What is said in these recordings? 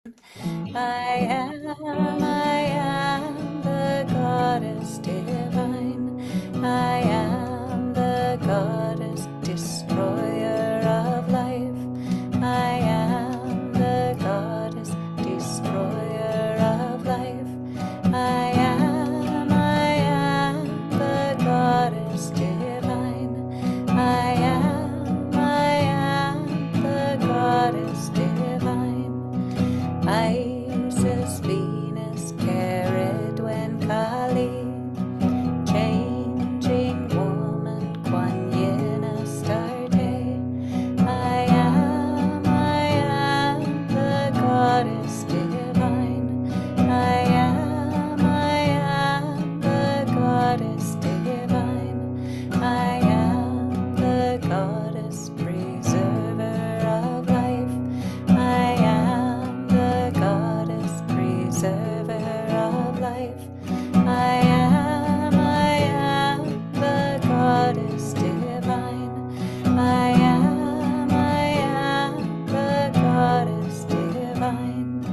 I am the goddess divine. I am the goddess destroyer of life. I am the goddess destroyer of life. I am the goddess divine. I am the goddess divine. Isis, Venus, Caridwen, Kali, changing woman, Kuan Yin, Astarte. I am the goddess divine. I am the goddess divine. I am the goddess preserver of life. I am the goddess preserver of life. I am the goddess divine. I am the goddess divine.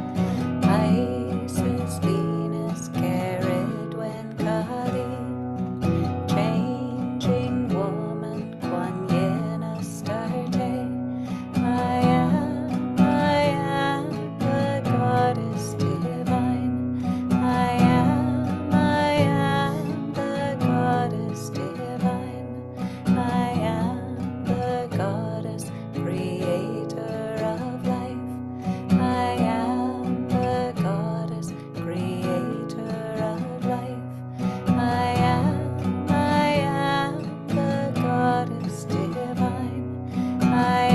Isis, Venus, Caridwen, Kali, changing woman, Kuan Yin, Astarte. I am the goddess divine. I am the goddess divine. I am the goddess creator of life. I am the goddess creator of life. I am the goddess divine. I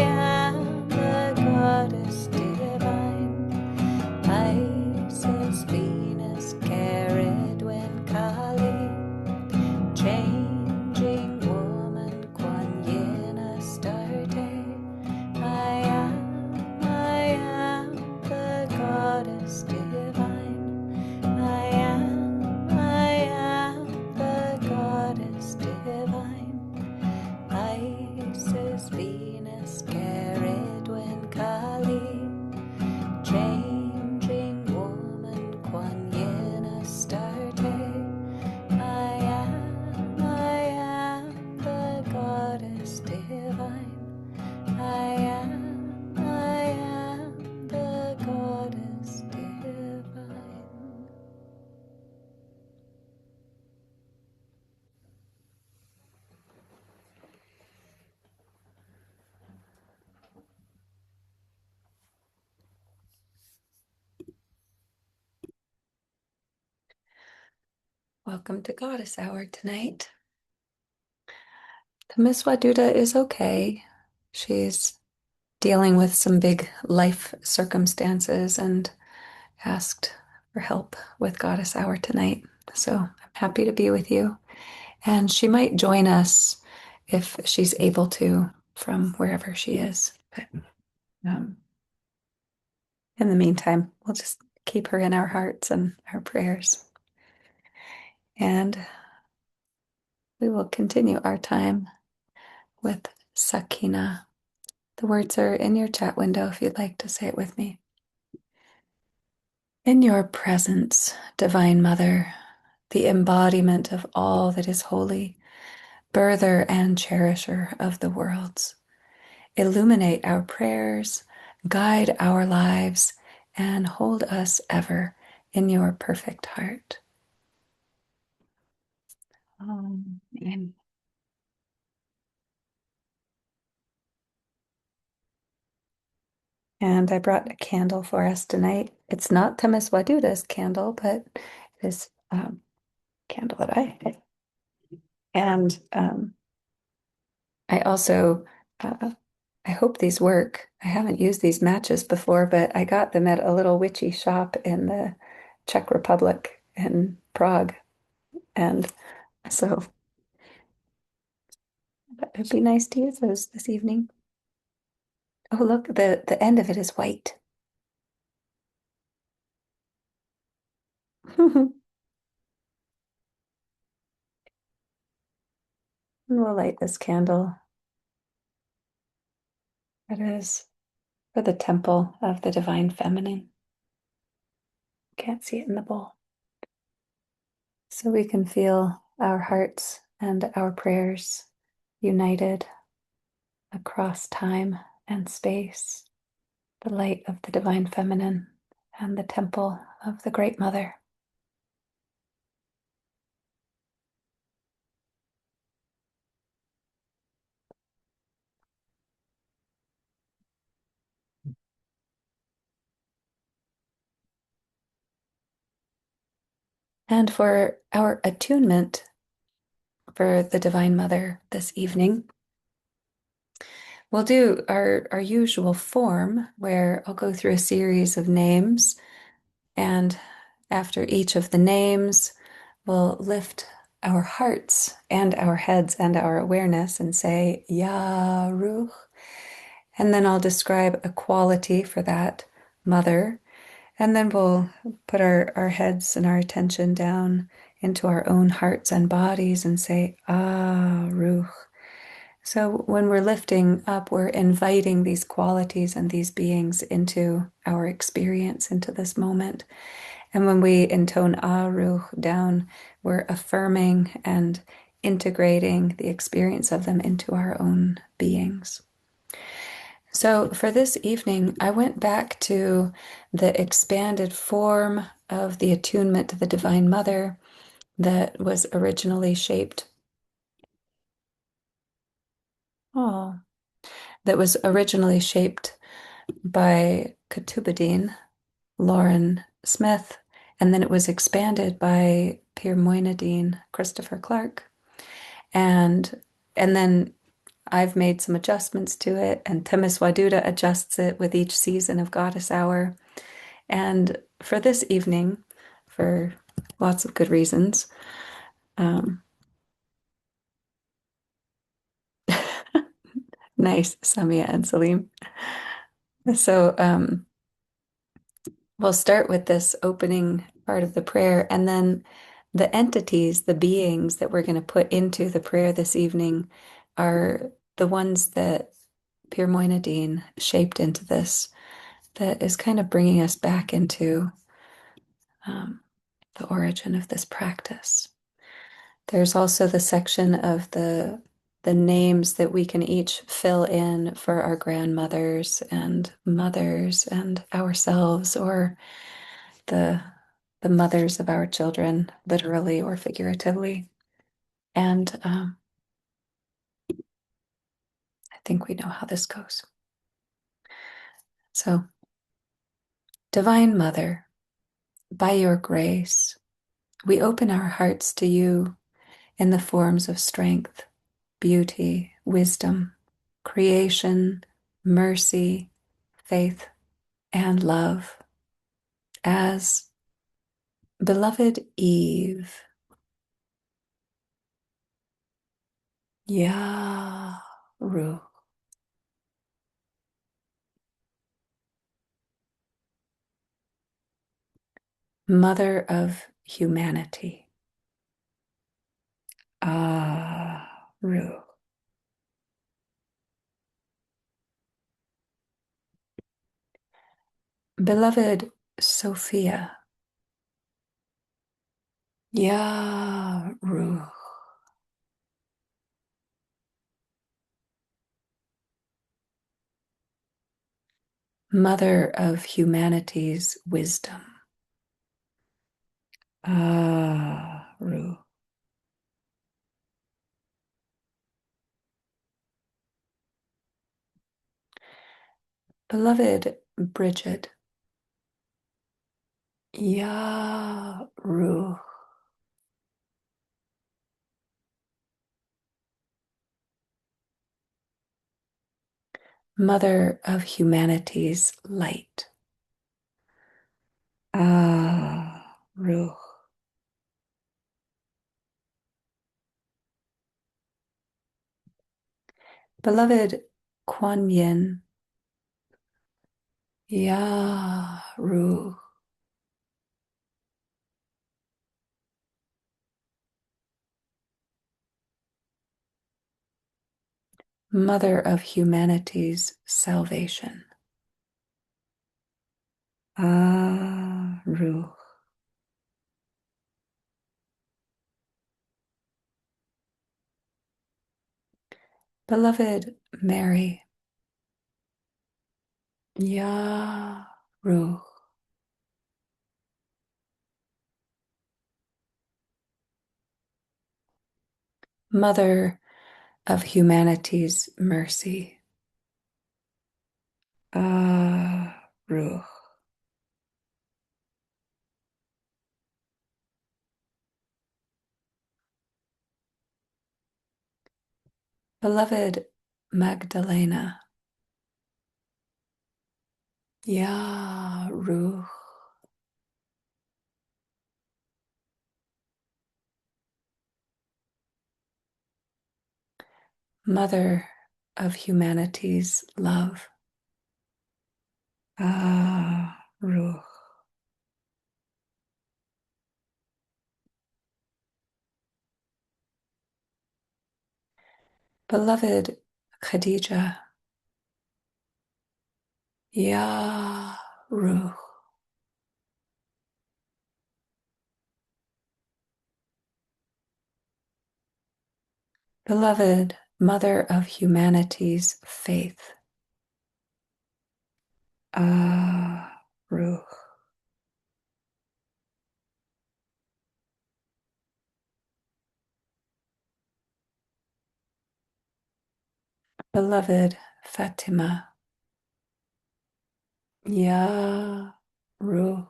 am the goddess divine. Isis, Venus, Caridwen, Kali, changing woman, Kuan Yin, Astarte. I am the goddess divine. I am the goddess divine. Isis, Venus, Caridwen, Kali, changing woman, Kuan Yin, Astarte. I am the goddess divine. I am the goddess divine. Welcome to Goddess Hour tonight. The Miss Waduda is okay. She's dealing with some big life circumstances and asked for help with Goddess Hour tonight. So I'm happy to be with you. And she might join us if she's able to from wherever she is. But um, in the meantime, we'll just keep her in our hearts and our prayers. And we will continue our time with Sakina. The words are in your chat window if you'd like to say it with me. In your presence, Divine Mother, the embodiment of all that is holy, birther and cherisher of the worlds, illuminate our prayers, guide our lives, and hold us ever in your perfect heart. Amen. And I brought a candle for us tonight. It's not Tamas Waduda's candle, but it is a candle that I had. And I also, I hope these work. I haven't used these matches before, but I got them at a little witchy shop in the Czech Republic in Prague. And so it'd be nice to use those this evening. Oh, look, the end of it is white. We'll light this candle. It is for the temple of the divine feminine. Can't see it in the bowl. So we can feel our hearts and our prayers united across time and space, the light of the divine feminine and the temple of the Great Mother. And for our attunement for the Divine Mother this evening, we'll do our usual form where I'll go through a series of names, and after each of the names, we'll lift our hearts and our heads and our awareness and say, Ya Ruch. And then I'll describe a quality for that mother. And then we'll put our heads and our attention down into our own hearts and bodies and say, Ah, Ruch. So when we're lifting up, we're inviting these qualities and these beings into our experience, into this moment. And when we intone Ah, Ruch down, we're affirming and integrating the experience of them into our own beings. So for this evening, I went back to the expanded form of the attunement to the Divine Mother that was originally shaped. Oh, that was originally shaped by Katubadeen, Lauren Smith, and then it was expanded by Pierre Moynadine, Christopher Clark, and then I've made some adjustments to it, and Temis Waduda adjusts it with each season of Goddess Hour. And for this evening, for lots of good reasons, um, nice, Samia and Salim. So we'll start with this opening part of the prayer, and then the entities, the beings that we're going to put into the prayer this evening are the ones that Pir Moinadine shaped into this, that is kind of bringing us back into um, the origin of this practice. There's also the section of the names that we can each fill in for our grandmothers and mothers and ourselves, or the the mothers of our children, literally or figuratively. And I think we know how this goes. So, Divine Mother, by your grace, we open our hearts to you in the forms of strength, beauty, wisdom, creation, mercy, faith, and love. As beloved Eve, Yaru, Mother of humanity, Aru, beloved Sophia, Yaru, Mother of humanity's wisdom, Aru, beloved Bridget, Yaru, Mother of humanity's light, Aru, beloved Kuan Yin, Yaru, Mother of humanity's salvation, Ruh. Beloved Mary, Ya Ruh. Mother of humanity's mercy. Ruh. Beloved Magdalena. Ya Ruh. Mother of humanity's love. Ruh. Beloved Khadija. Ya Ruh. Beloved Mother of humanity's faith. Ruh. Beloved Fatima. Ya Ruh.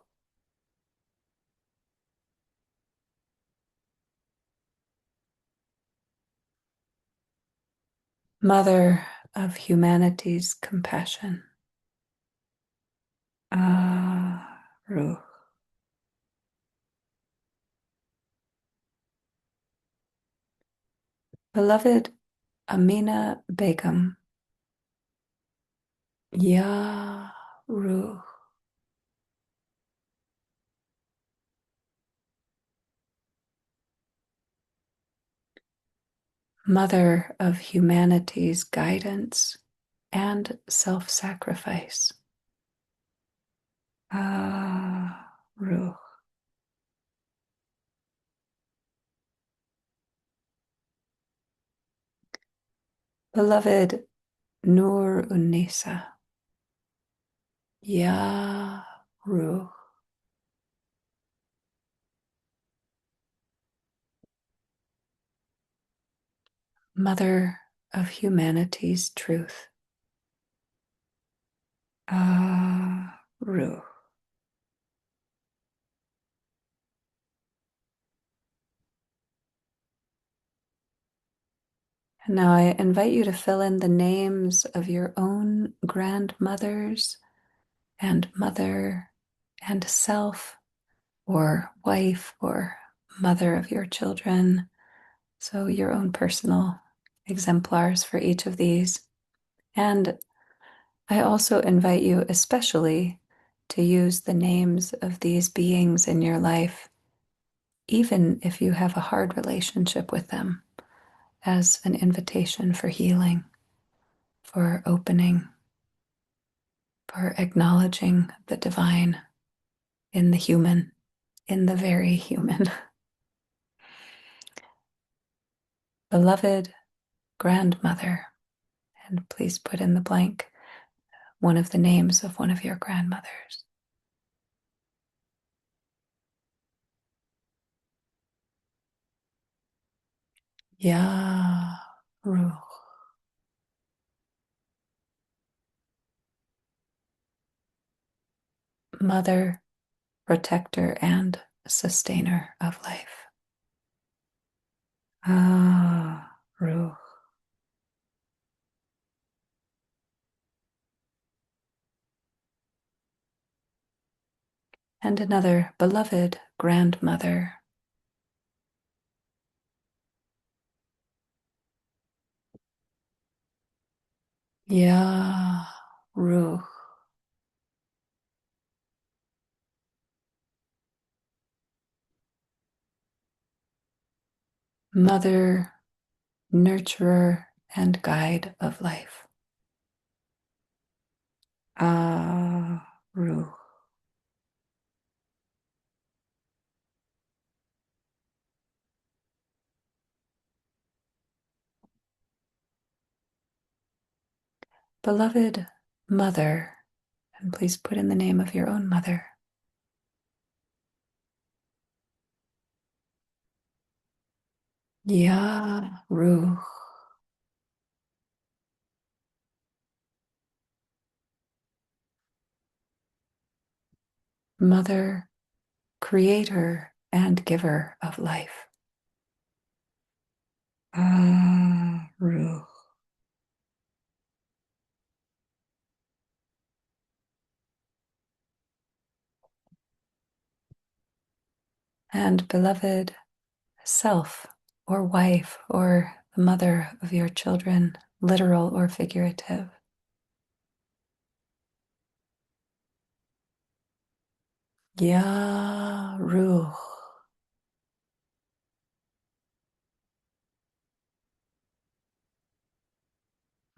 Mother of humanity's compassion. Ruh. Beloved Amina Begum. Ya Ruh. Mother of humanity's guidance and self-sacrifice. Ruh. Beloved Nur Unesa. Ya Ruh. Mother of humanity's truth. Ruh. And now I invite you to fill in the names of your own grandmothers and mother and self, or wife, or mother of your children. So your own personal exemplars for each of these. And I also invite you especially to use the names of these beings in your life, even if you have a hard relationship with them, as an invitation for healing, for opening, for acknowledging the divine in the human, in the very human. Beloved grandmother, and please put in the blank one of the names of one of your grandmothers. Ya Ruh. Mother, protector, and sustainer of life. Ruh. And another beloved grandmother. Ya Ruh. Mother, nurturer, and guide of life. Ruh. beloved mother, and please put in the name of your own mother. Ya Ruh, mother, creator, and giver of life. Ah, Ruh. And beloved self, or wife, or the mother of your children, literal or figurative. Ya Ruh,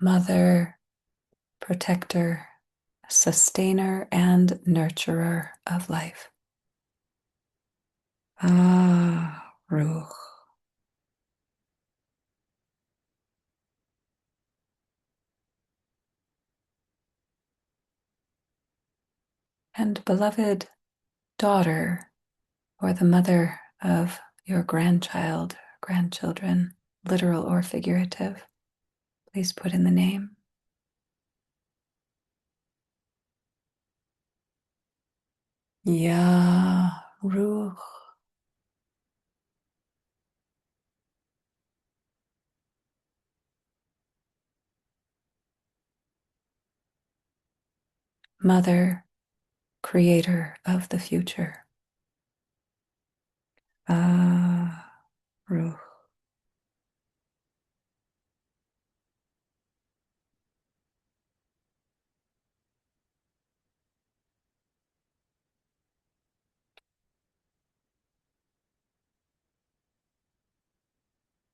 mother, protector, sustainer, and nurturer of life. Ah, Ruh. And beloved daughter, or the mother of your grandchild, grandchildren, literal or figurative, please put in the name. Ya Ruh, mother, creator of the future. Ah, Ruh.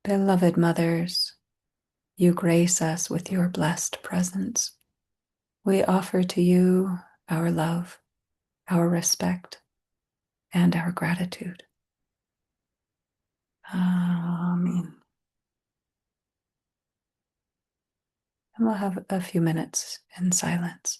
Beloved mothers, you grace us with your blessed presence. We offer to you our love, our respect, and our gratitude. Amen. And we'll have a few minutes in silence.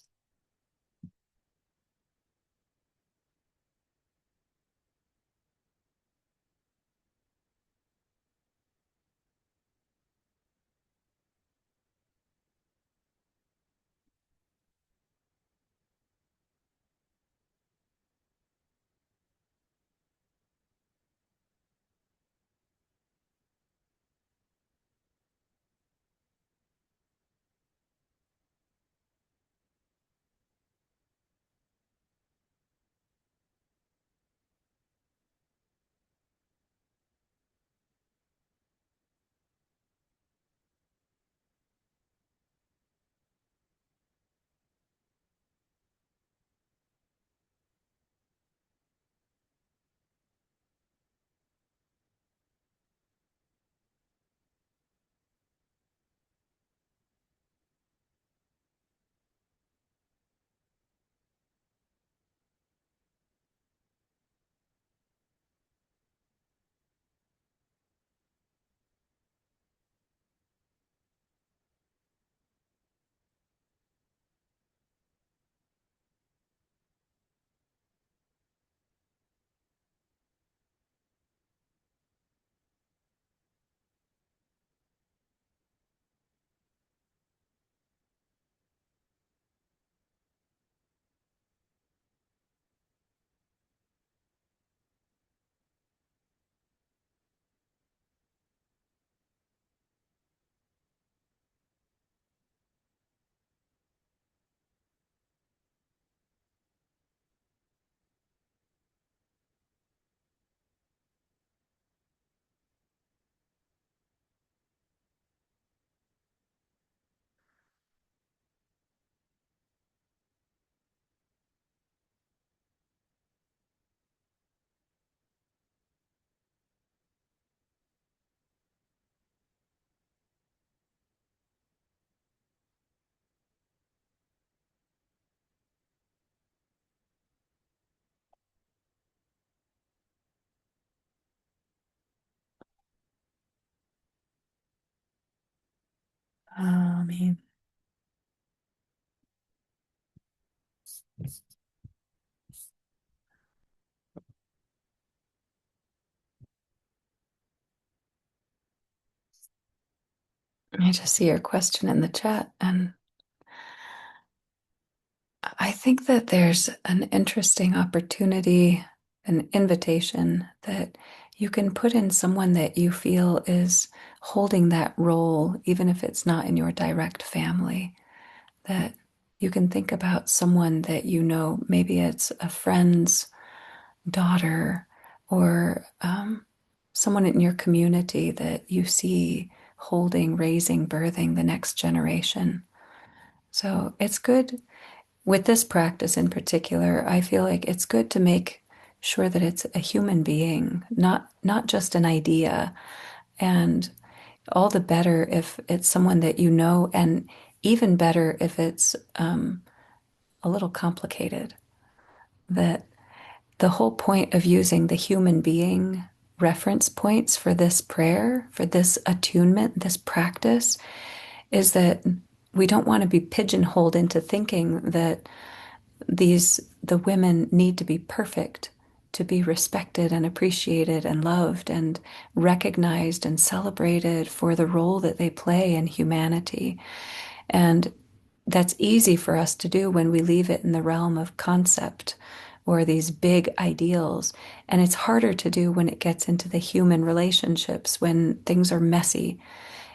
Amen. I just see your question in the chat, and I think that there's an interesting opportunity, an invitation that you can put in someone that you feel is holding that role, even if it's not in your direct family. That you can think about someone that you know, maybe it's a friend's daughter or someone in your community that you see holding, raising, birthing the next generation. So it's good with this practice in particular. I feel like it's good to make sure that it's a human being, not just an idea. And all the better if it's someone that you know, and even better if it's a little complicated. That the whole point of using the human being reference points for this prayer, for this attunement, this practice, is that we don't want to be pigeonholed into thinking that the women need to be perfect to be respected and appreciated and loved and recognized and celebrated for the role that they play in humanity. And that's easy for us to do when we leave it in the realm of concept or these big ideals. And it's harder to do when it gets into the human relationships, when things are messy.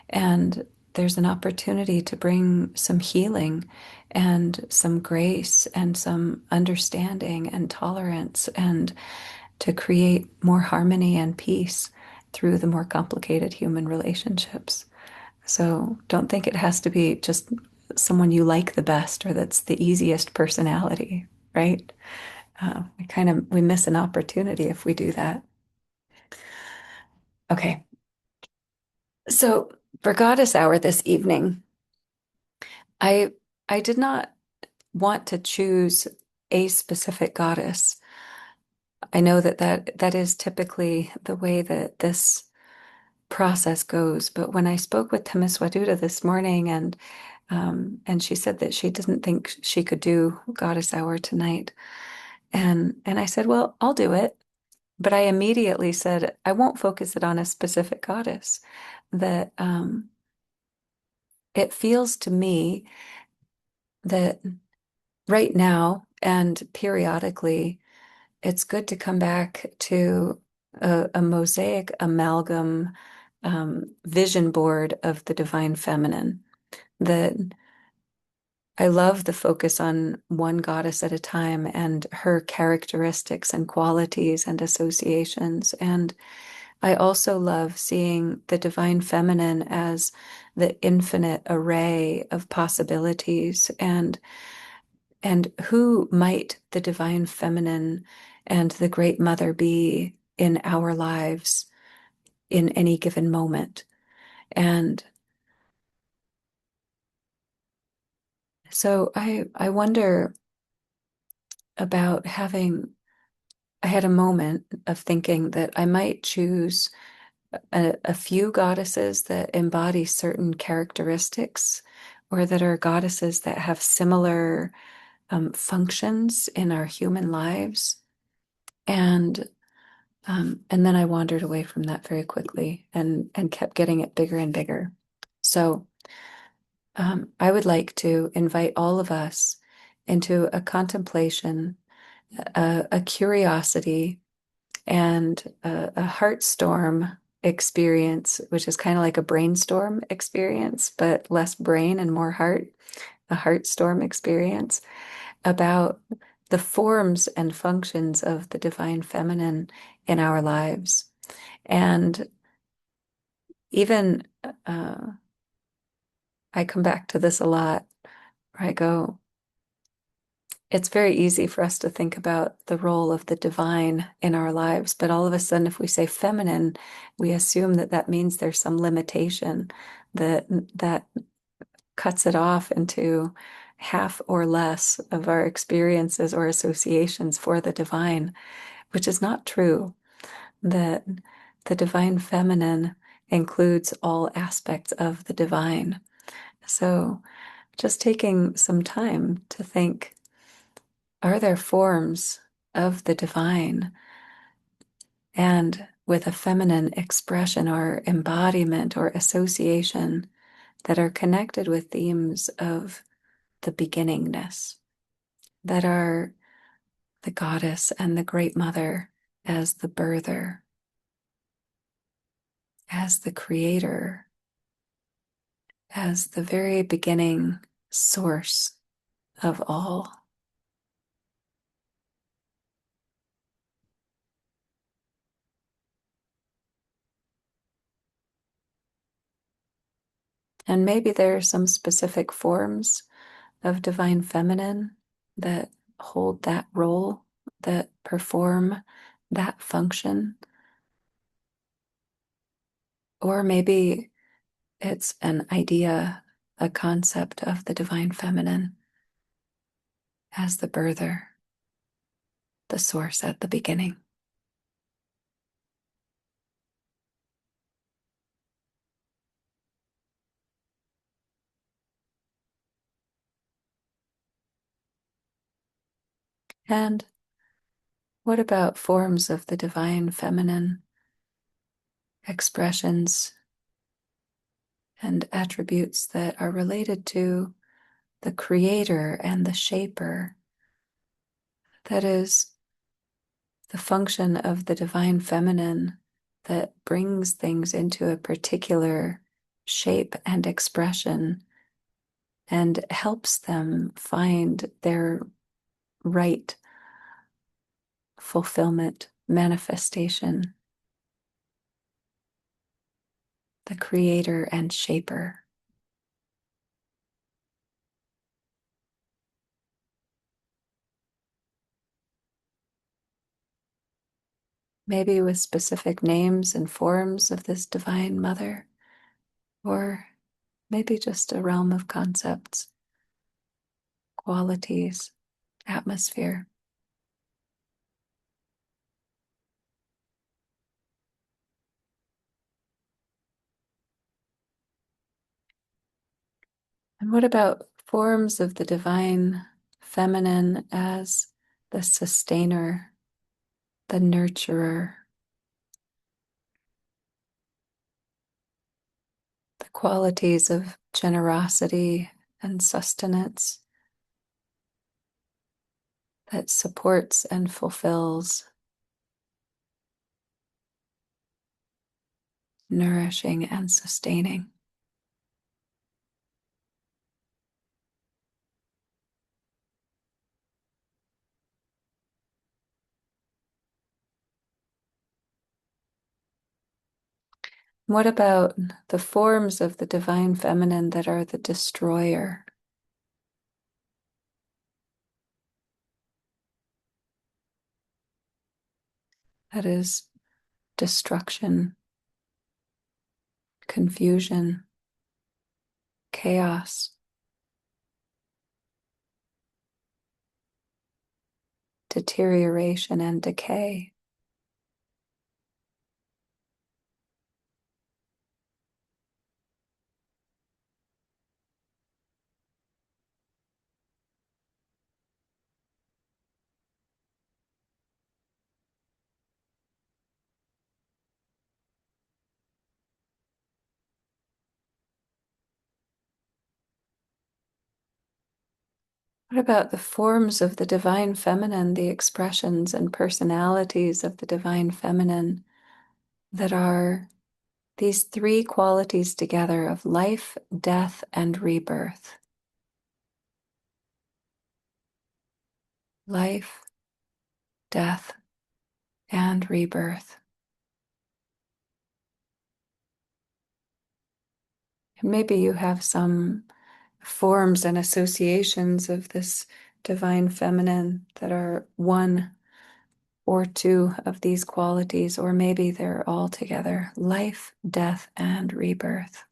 And there's an opportunity to bring some healing and some grace and some understanding and tolerance and to create more harmony and peace through the more complicated human relationships. So don't think it has to be just someone you like the best or that's the easiest personality, right? We miss an opportunity if we do that. Okay, so for Goddess Hour this evening, I I did not want to choose a specific goddess. I know that is typically the way that this process goes, but when I spoke with Temiswaduda this morning and she said that she didn't think she could do Goddess Hour tonight. And I said, well, I'll do it. But I immediately said, I won't focus it on a specific goddess. That it feels to me that right now and periodically, it's good to come back to a mosaic amalgam vision board of the divine feminine. That I love the focus on one goddess at a time and her characteristics and qualities and associations. And I also love seeing the divine feminine as the infinite array of possibilities and who might the divine feminine and the great mother be in our lives in any given moment. And so I wonder about having I had a moment of thinking that I might choose a few goddesses that embody certain characteristics or that are goddesses that have similar functions in our human lives. And then I wandered away from that very quickly and kept getting it bigger and bigger. So I would like to invite all of us into a contemplation, a curiosity, and a heart storm experience, which is kind of like a brainstorm experience, but less brain and more heart, a heart storm experience about the forms and functions of the divine feminine in our lives. And even I come back to this a lot, where I go, it's very easy for us to think about the role of the divine in our lives, but all of a sudden, if we say feminine, we assume that that means there's some limitation that cuts it off into half or less of our experiences or associations for the divine, which is not true. That the divine feminine includes all aspects of the divine. So just taking some time to think, Are there forms of the divine and with a feminine expression or embodiment or association that are connected with themes of the beginningness, that are the goddess and the great mother as the birther, as the creator, as the very beginning source of all. And maybe there are some specific forms of divine feminine that hold that role, that perform that function. Or maybe it's an idea, a concept of the divine feminine as the birther, the source at the beginning. And what about forms of the divine feminine, expressions and attributes that are related to the creator and the shaper? That is the function of the divine feminine that brings things into a particular shape and expression and helps them find their right fulfillment, manifestation, the creator and shaper. Maybe with specific names and forms of this divine mother, or maybe just a realm of concepts, qualities, atmosphere. And what about forms of the divine feminine as the sustainer, the nurturer, the qualities of generosity and sustenance that supports and fulfills, nourishing and sustaining? What about the forms of the divine feminine that are the destroyer? That is destruction, confusion, chaos, deterioration, and decay. What about the forms of the divine feminine, the expressions and personalities of the divine feminine that are these three qualities together of life, death, and rebirth? Life, death, and rebirth. And maybe you have some forms and associations of this divine feminine that are one or two of these qualities, or maybe they're all together: life, death, and rebirth.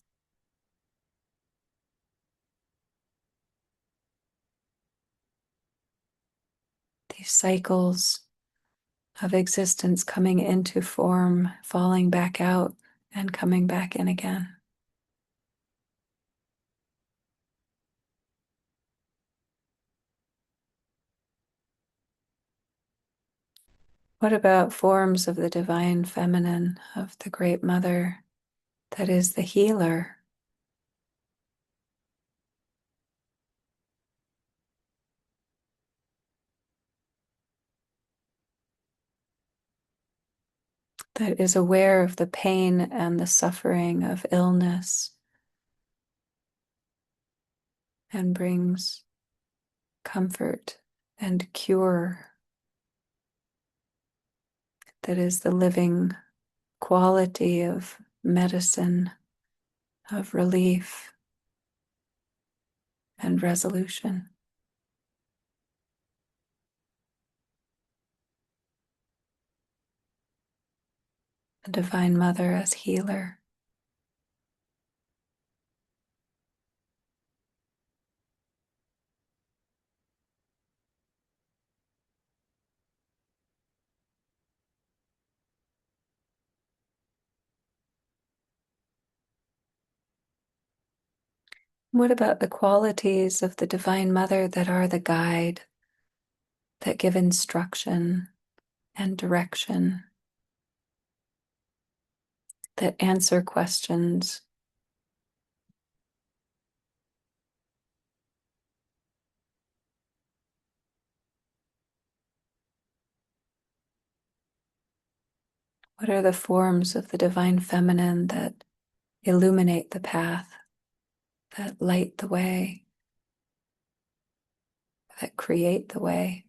These cycles of existence coming into form, falling back out, and coming back in again. What about forms of the divine feminine, of the great mother that is the healer, that is aware of the pain and the suffering of illness and brings comfort and cure, that is the living quality of medicine, of relief and resolution. The Divine Mother as healer. What about the qualities of the Divine Mother that are the guide, that give instruction and direction, that answer questions? What are the forms of the Divine Feminine that illuminate the path, that light the way, that create the way,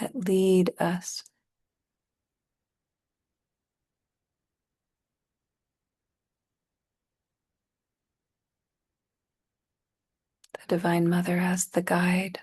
that lead us? The Divine Mother as the guide.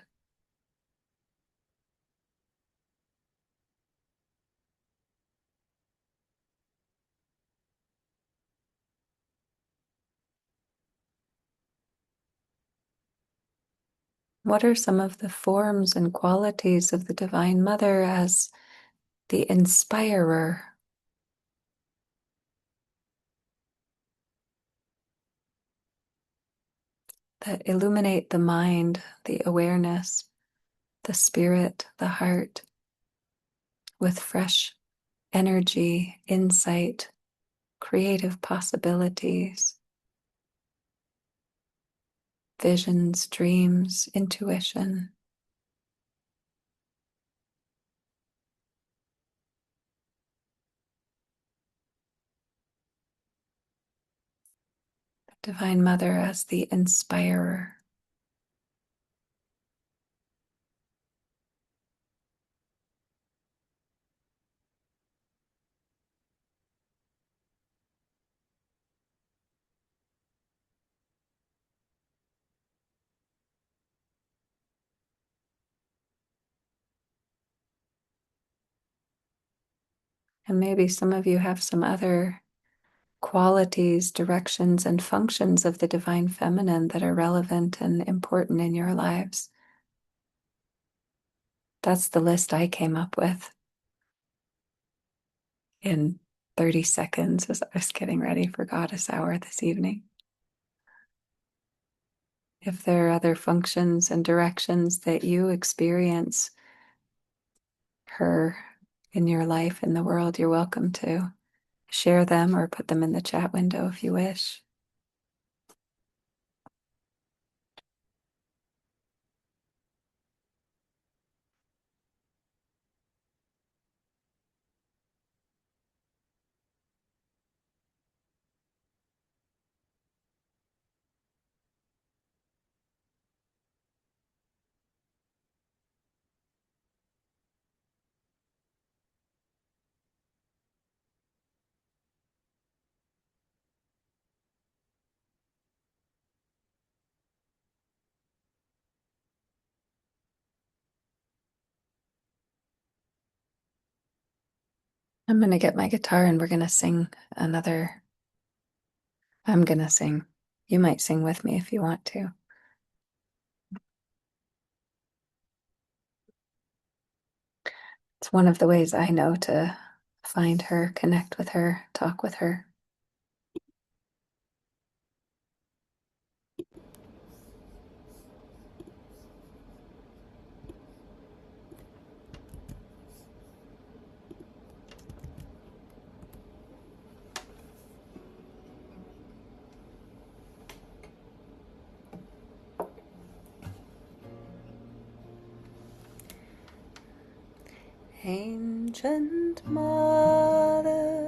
What are some of the forms and qualities of the Divine Mother as the inspirer, that illuminate the mind, the awareness, the spirit, the heart with fresh energy, insight, creative possibilities, visions, dreams, intuition? The Divine Mother as the inspirer. And maybe some of you have some other qualities, directions, and functions of the Divine Feminine that are relevant and important in your lives. That's the list I came up with in 30 seconds as I was getting ready for Goddess Hour this evening. If there are other functions and directions that you experience her in your life, in the world, you're welcome to share them or put them in the chat window if you wish. I'm going to get my guitar and we're going to sing another. I'm going to sing. You might sing with me if you want to. It's one of the ways I know to find her, connect with her, talk with her. Ancient Mother,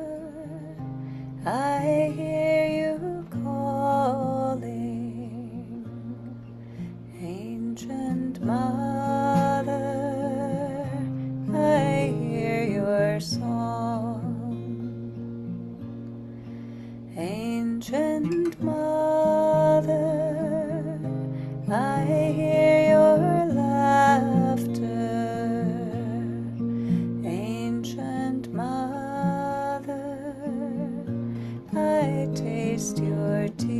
I hear you calling. Ancient Mother, I hear your song. Ancient Mother, I hear your laughter. Ancient Mother, I taste your tears.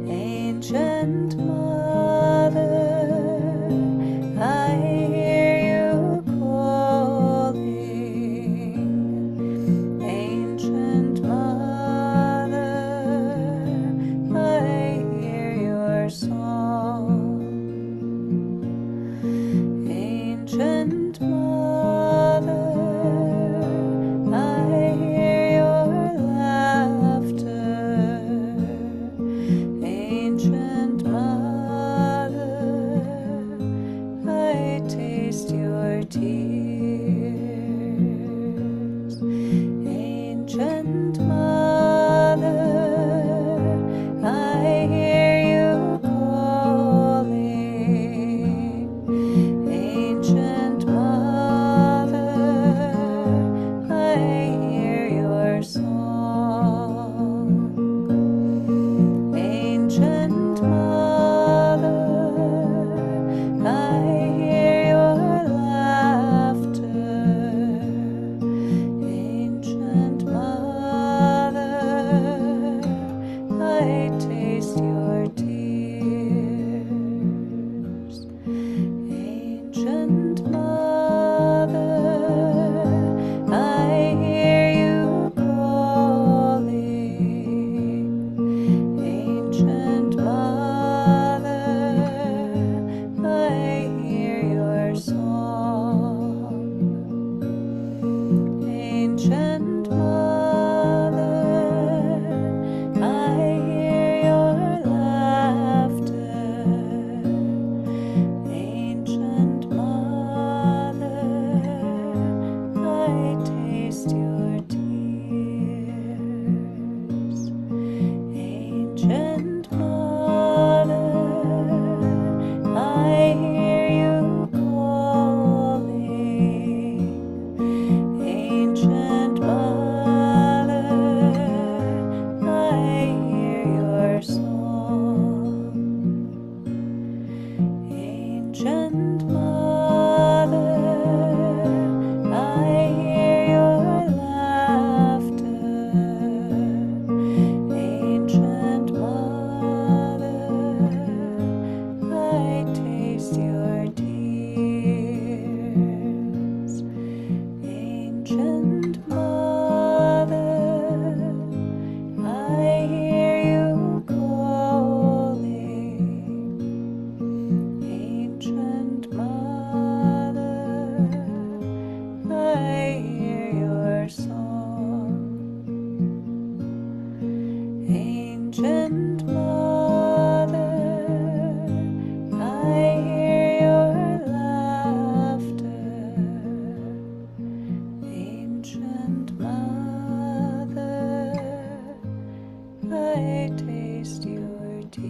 Ancient Mother, I hear you calling. Ancient Mother, I hear your song. Ancient Mother, I hear your laughter. Ancient Mother, I taste your tears. Ancient Mother, I hear you calling. Ancient Mother, I hear your song. Ancient Mother, I hear your laughter. Ancient Mother, I taste your tears. Ancient Mother, I hear you calling. Ancient Mother, I hear your song. Ancient Mother, I hear your laughter. Ancient Mother, I taste your tears. Ancient Mother, I hear you calling. Ancient Mother, I hear your song. Ancient Mother, I hear your laughter. Ancient Mother, I taste your tears. Ancient Mother, I hear you calling. Ancient Mother, I hear your song. Ancient Mother, I hear your laughter. Ancient Mother, I taste your tears.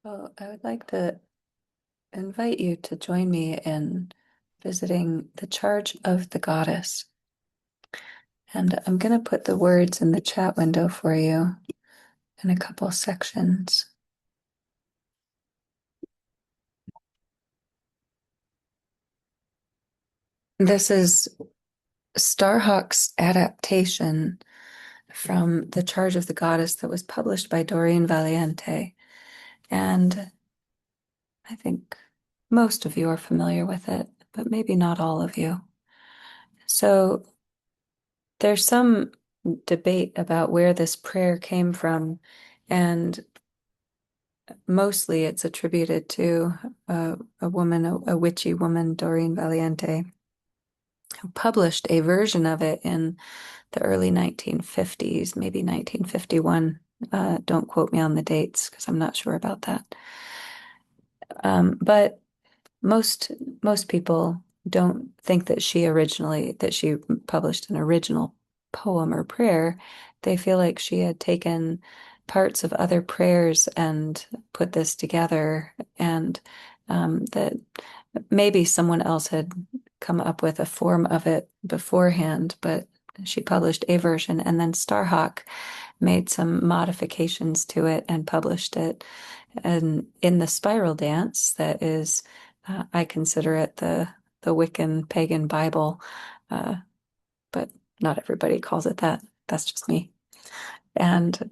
Well, I would like to invite you to join me in visiting the charge of the goddess. And I'm going to put the words in the chat window for you in a couple sections. This is Starhawk's adaptation from The Charge of the Goddess that was published by Doreen Valiente. And I think most of you are familiar with it, but maybe not all of you. So there's some debate about where this prayer came from, and mostly it's attributed to a woman, a witchy woman, Doreen Valiente, who published a version of it in the early 1950s, maybe 1951. Don't quote me on the dates because I'm not sure about that. But most most people don't think that she published an original poem or prayer. They feel like she had taken parts of other prayers and put this together, and that maybe someone else had come up with a form of it beforehand, but she published a version, and then Starhawk made some modifications to it and published it. And in the Spiral Dance, that is, I consider it the Wiccan pagan Bible, uh, but not everybody calls it that. That's just me. And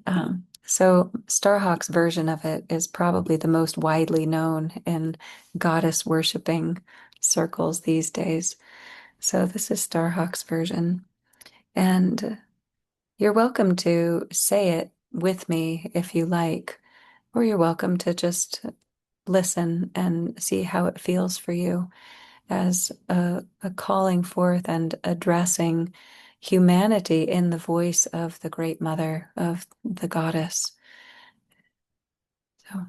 so Starhawk's version of it is probably the most widely known in goddess worshiping circles these days. So this is Starhawk's version. And you're welcome to say it with me if you like, or you're welcome to just listen and see how it feels for you as a calling forth and addressing humanity in the voice of the Great Mother, of the goddess. So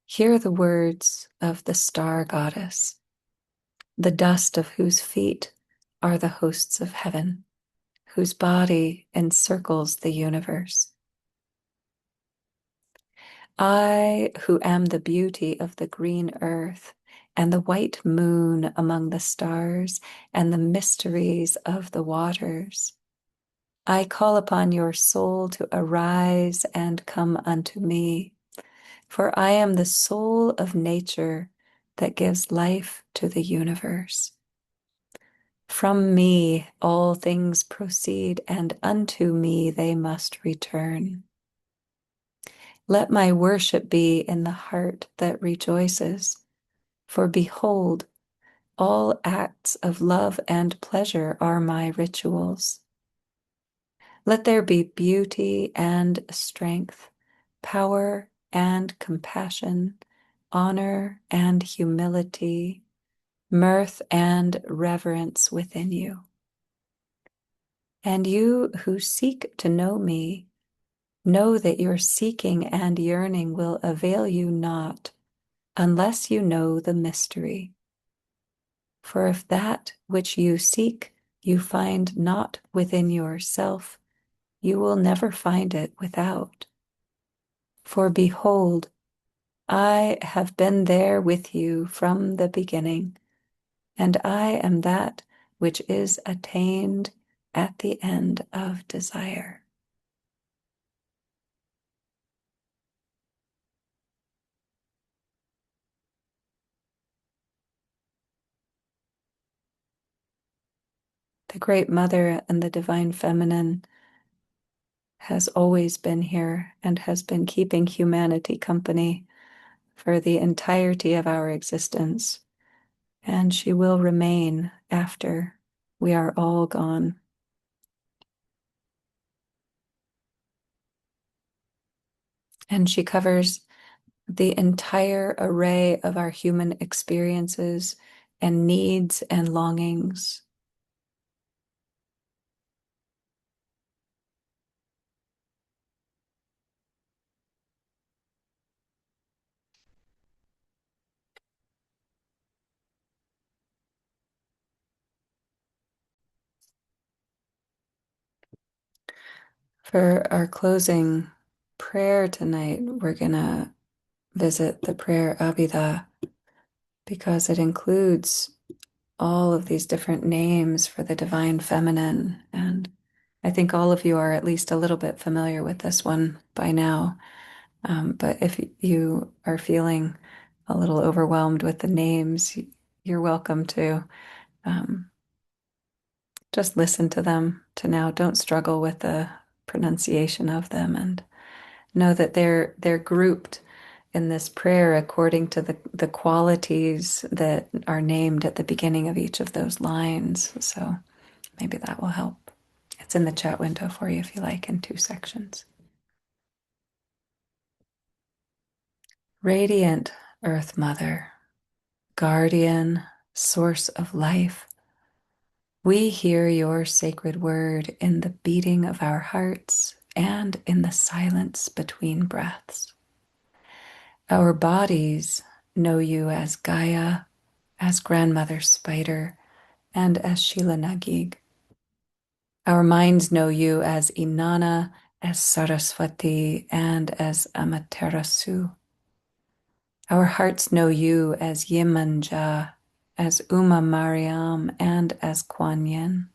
hear the words of the star goddess, the dust of whose feet are the hosts of heaven, whose body encircles the universe. I, who am the beauty of the green earth and the white moon among the stars and the mysteries of the waters, I call upon your soul to arise and come unto me, for I am the soul of nature that gives life to the universe. From me all things proceed, and unto me they must return. Let my worship be in the heart that rejoices, for behold, all acts of love and pleasure are my rituals. Let there be beauty and strength, power and compassion, honor and humility, mirth and reverence within you. And you who seek to know me, know that your seeking and yearning will avail you not unless you know the mystery. For if that which you seek you find not within yourself, you will never find it without. For behold, I have been there with you from the beginning, and I am that which is attained at the end of desire. The Great Mother and the Divine Feminine has always been here and has been keeping humanity company for the entirety of our existence, and she will remain after we are all gone. And she covers the entire array of our human experiences and needs and longings. For our closing prayer tonight, we're going to visit the prayer Abida because it includes all of these different names for the divine feminine. And I think all of you are at least a little bit familiar with this one by now. But if you are feeling a little overwhelmed with the names, you're welcome to just listen to them to now. Don't struggle with the pronunciation of them, and know that they're grouped in this prayer according to the qualities that are named at the beginning of each of those lines. So maybe that will help. It's in the chat window for you if you like, in two sections. Radiant Earth Mother, guardian, source of life, we hear your sacred word in the beating of our hearts and in the silence between breaths. Our bodies know you as Gaia, as Grandmother Spider, and as Sheila Nagig. Our minds know you as Inanna, as Saraswati, and as Amaterasu. Our hearts know you as Yemanja, as Uma Mariam, and as Kuan Yin.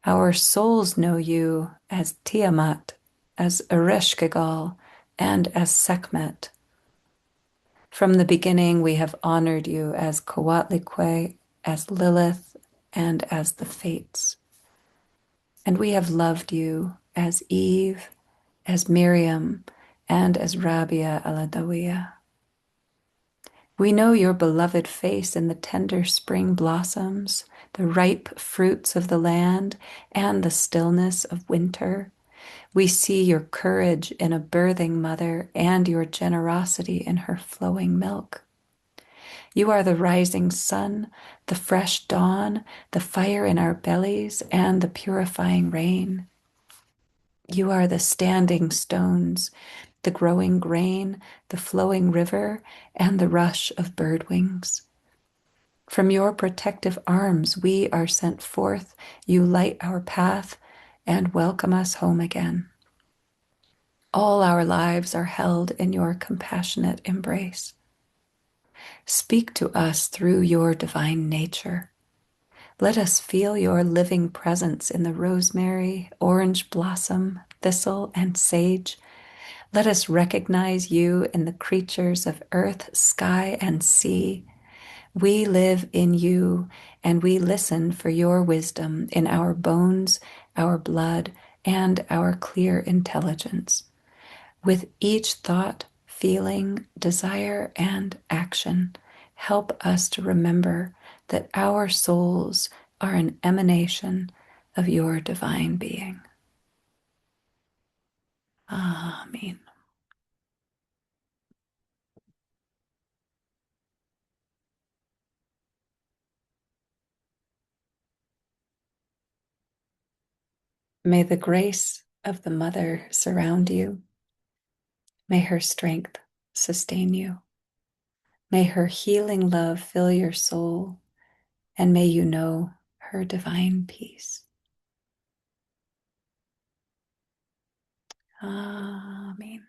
Our souls know you as Tiamat, as Ereshkigal, and as Sekhmet. From the beginning, we have honored you as Coatlicue, as Lilith, and as the Fates. And we have loved you as Eve, as Miriam, and as Rabia Aladawiya. We know your beloved face in the tender spring blossoms, the ripe fruits of the land, and the stillness of winter. We see your courage in a birthing mother and your generosity in her flowing milk. You are the rising sun, the fresh dawn, the fire in our bellies, and the purifying rain. You are the standing stones, the growing grain, the flowing river, and the rush of bird wings. From your protective arms we are sent forth. You light our path and welcome us home again. All our lives are held in your compassionate embrace. Speak to us through your divine nature. Let us feel your living presence in the rosemary, orange blossom, thistle, and sage. Let us recognize you in the creatures of earth, sky, and sea. We live in you, and we listen for your wisdom in our bones, our blood, and our clear intelligence. With each thought, feeling, desire, and action, help us to remember that our souls are an emanation of your divine being. Amen. May the grace of the Mother surround you. May her strength sustain you. May her healing love fill your soul, and may you know her divine peace. Amen.